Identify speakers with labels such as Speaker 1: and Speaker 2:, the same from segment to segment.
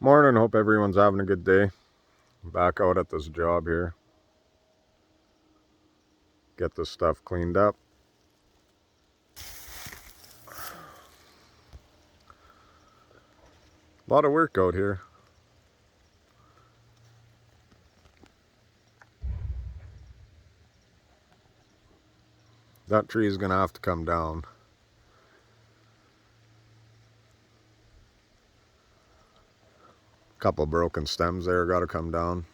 Speaker 1: Morning, hope everyone's having a good day. I'm back out at this job here. Get this stuff cleaned up. A lot of work out here. That tree is gonna have to come down. Couple broken stems there gotta come down.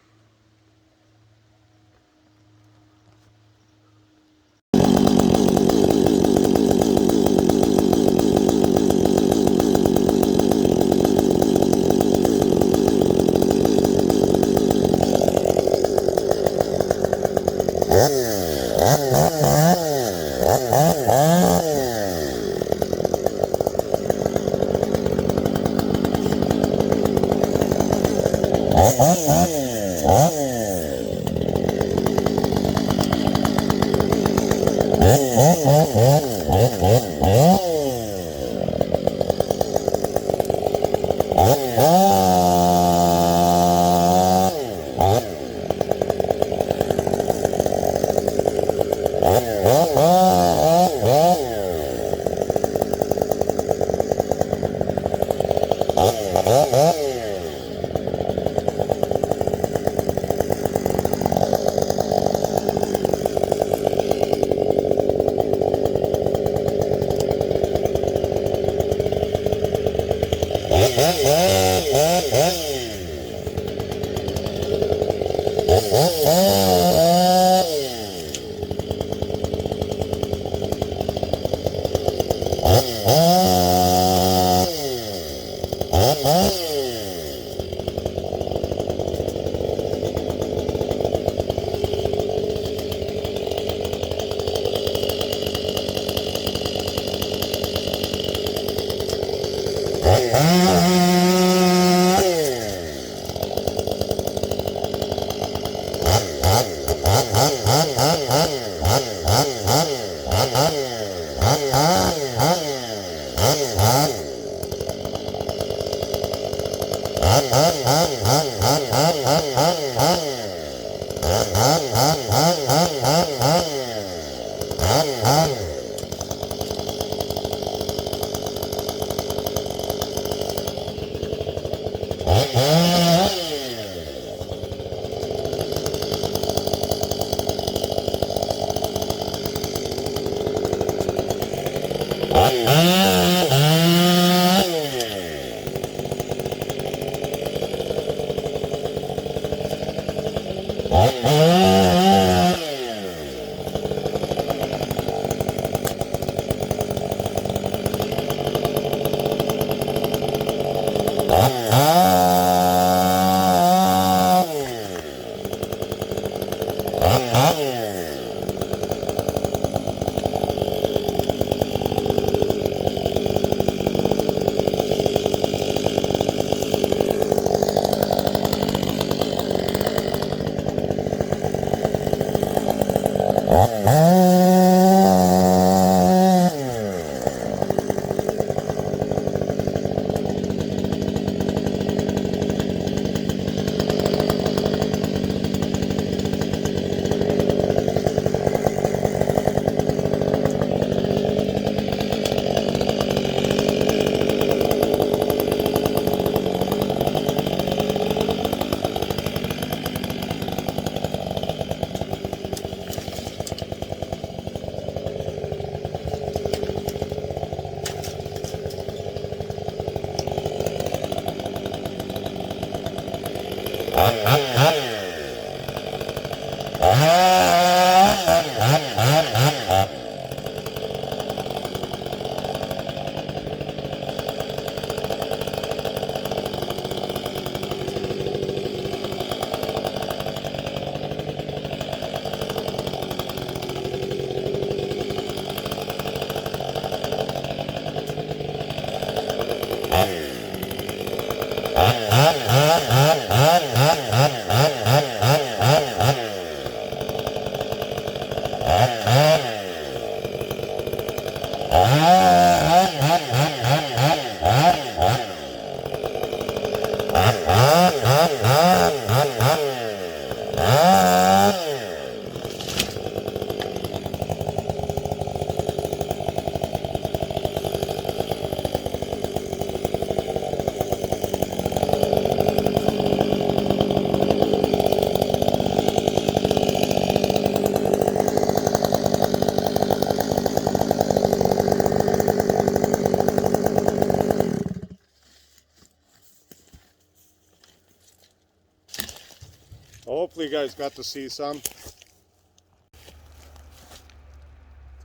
Speaker 1: Hopefully you guys got to see some. It's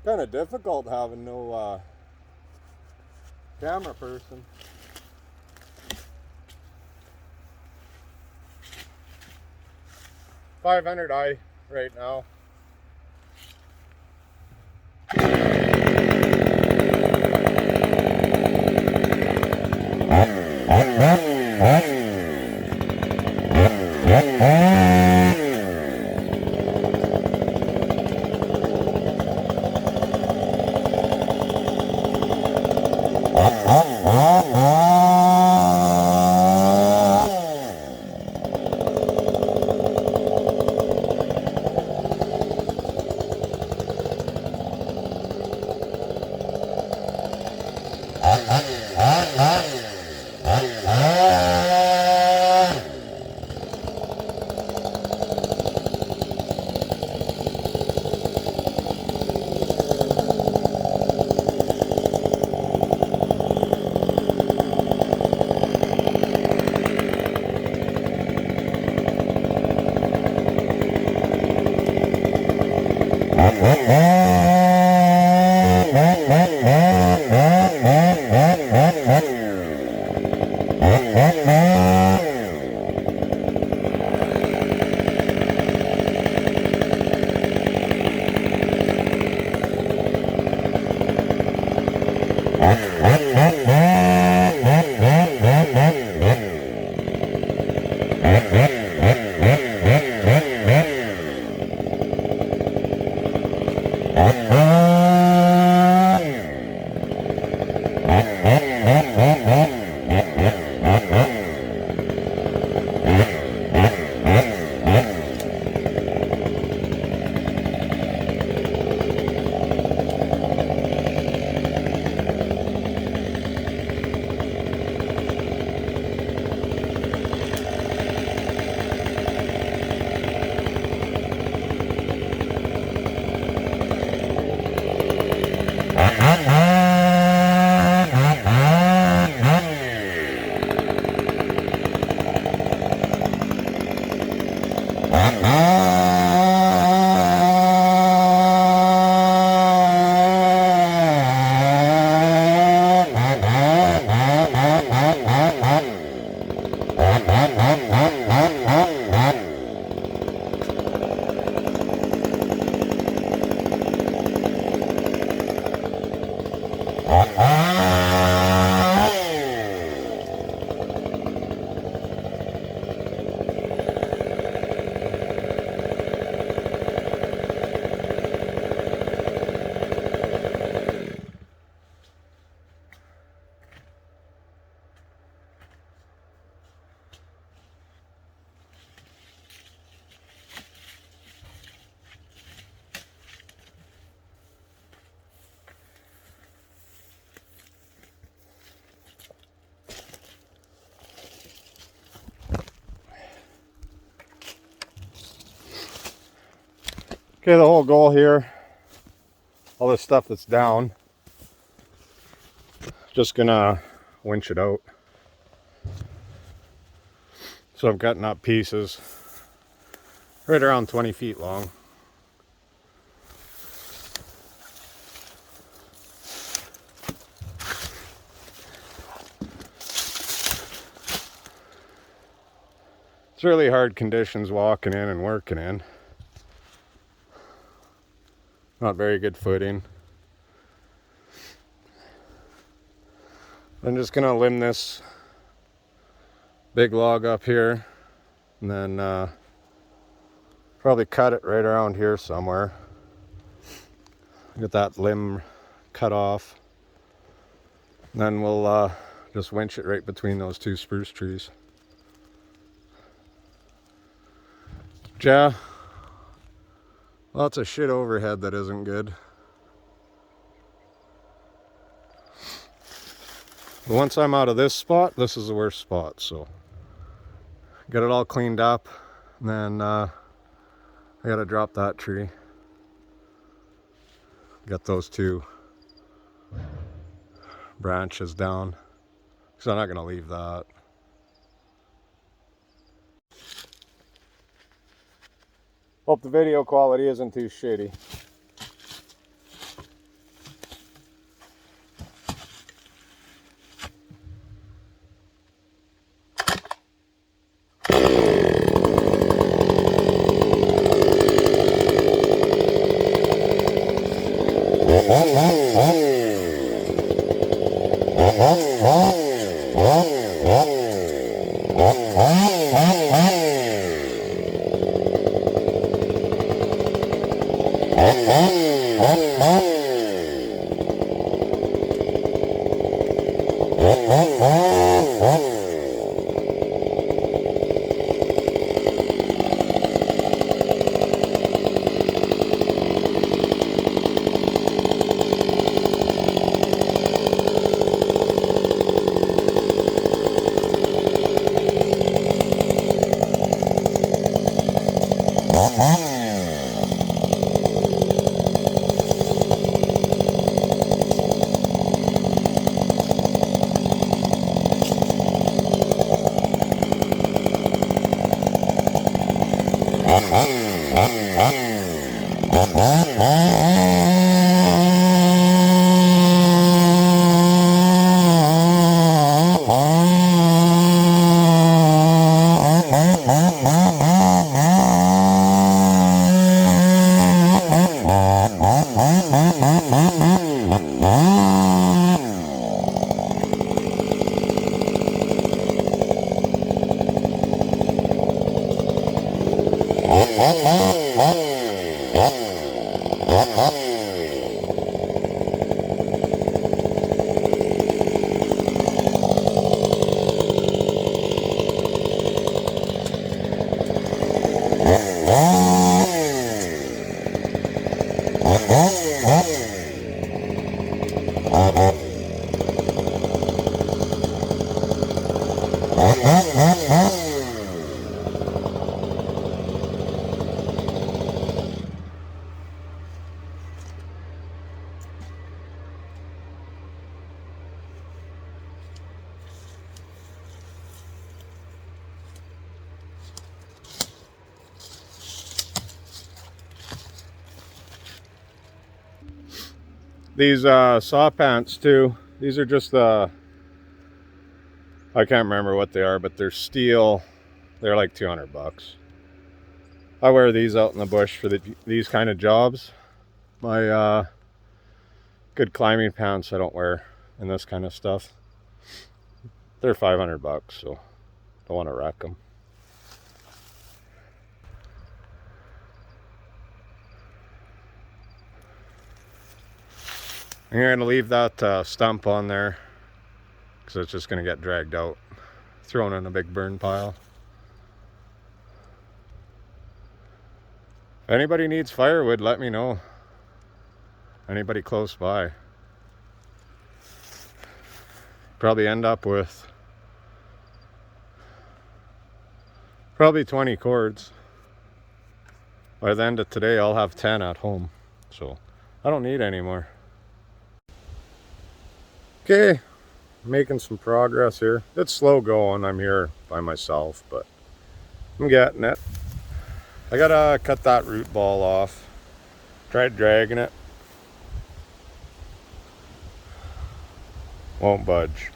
Speaker 1: kind of difficult having no camera person. 500i right now. Okay, the whole goal here, all this stuff that's down, just gonna winch it out. So I've gotten up pieces right around 20 feet long. It's really hard conditions walking in and working in. Not very good footing. I'm just gonna limb this big log up here and then probably cut it right around here somewhere. Get that limb cut off. And then we'll just winch it right between those two spruce trees. Yeah, lots of shit overhead that isn't good. But once I'm out of this spot, this is the worst spot, so get it all cleaned up, and then I gotta drop that tree. Get those two branches down, because I'm not gonna leave that. Hope the video quality isn't too shitty. These saw pants too. These are just the, I can't remember what they are, but they're steel. They're like 200 bucks. I wear these out in the bush for these kind of jobs. My good climbing pants I don't wear in this kind of stuff. They're 500 bucks, so don't want to wreck them. I'm going to leave that stump on there because it's just going to get dragged out, thrown in a big burn pile. If anybody needs firewood, let me know. Anybody close by. Probably end up with probably 20 cords. By the end of today, I'll have 10 at home, so I don't need any more. Okay, making some progress here. It's slow going. I'm here by myself, but I'm getting it. I gotta cut that root ball off. Tried dragging it. Won't budge.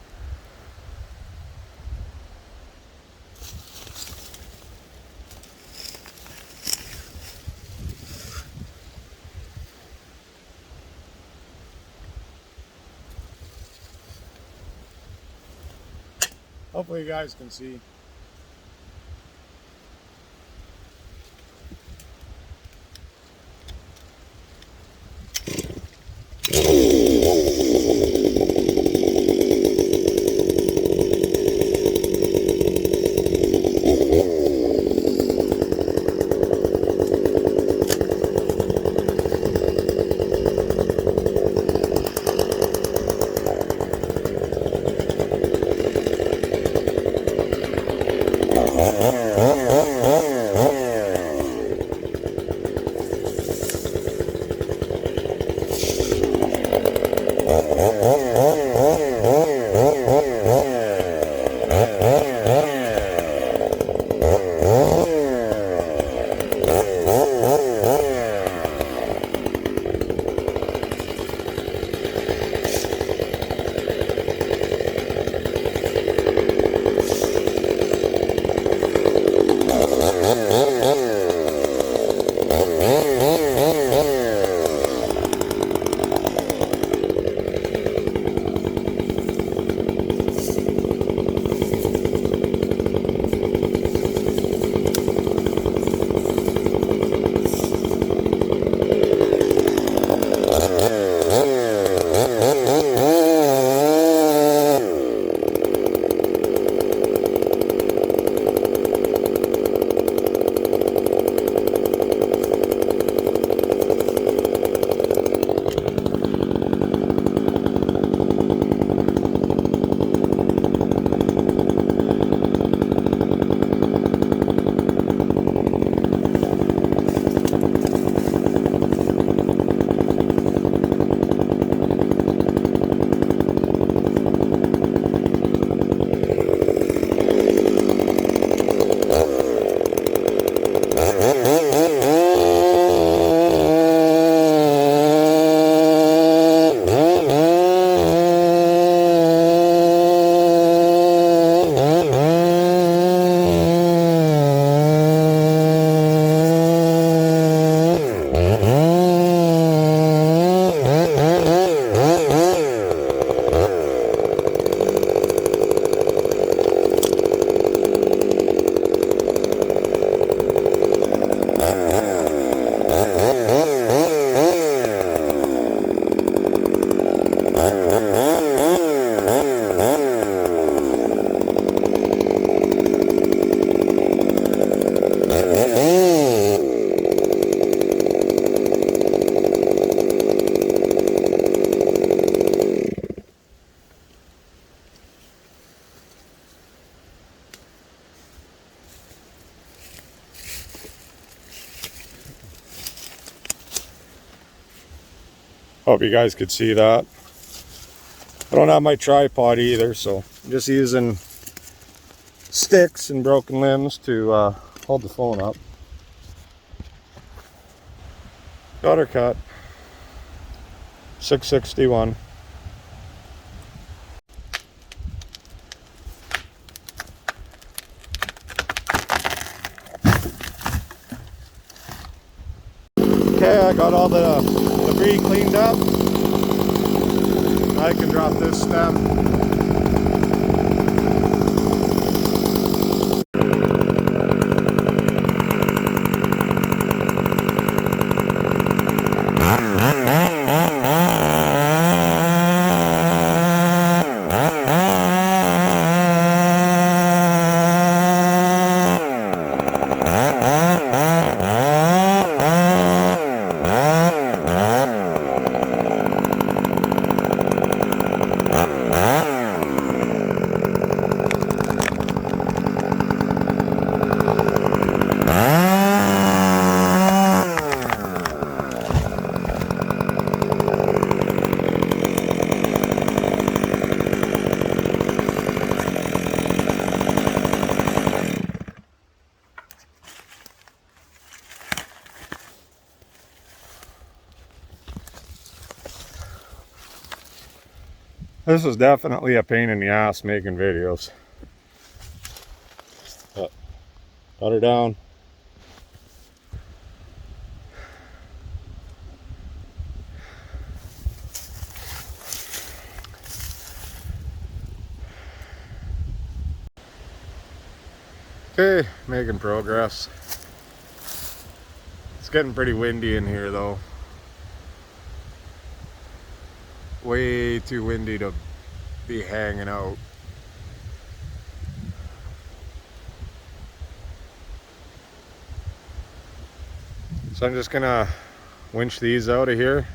Speaker 1: Hopefully you guys can see. Hope you guys could see that. I don't have my tripod either, so I'm just using sticks and broken limbs to hold the phone up. Got her cut. 661. Okay, I got all the debris cleaned up. I can drop this stem. This is definitely a pain in the ass making videos. But got her down. Okay, making progress. It's getting pretty windy in here though. Way too windy to be hanging out. So I'm just gonna winch these out of here,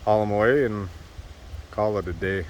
Speaker 1: haul them away, and call it a day.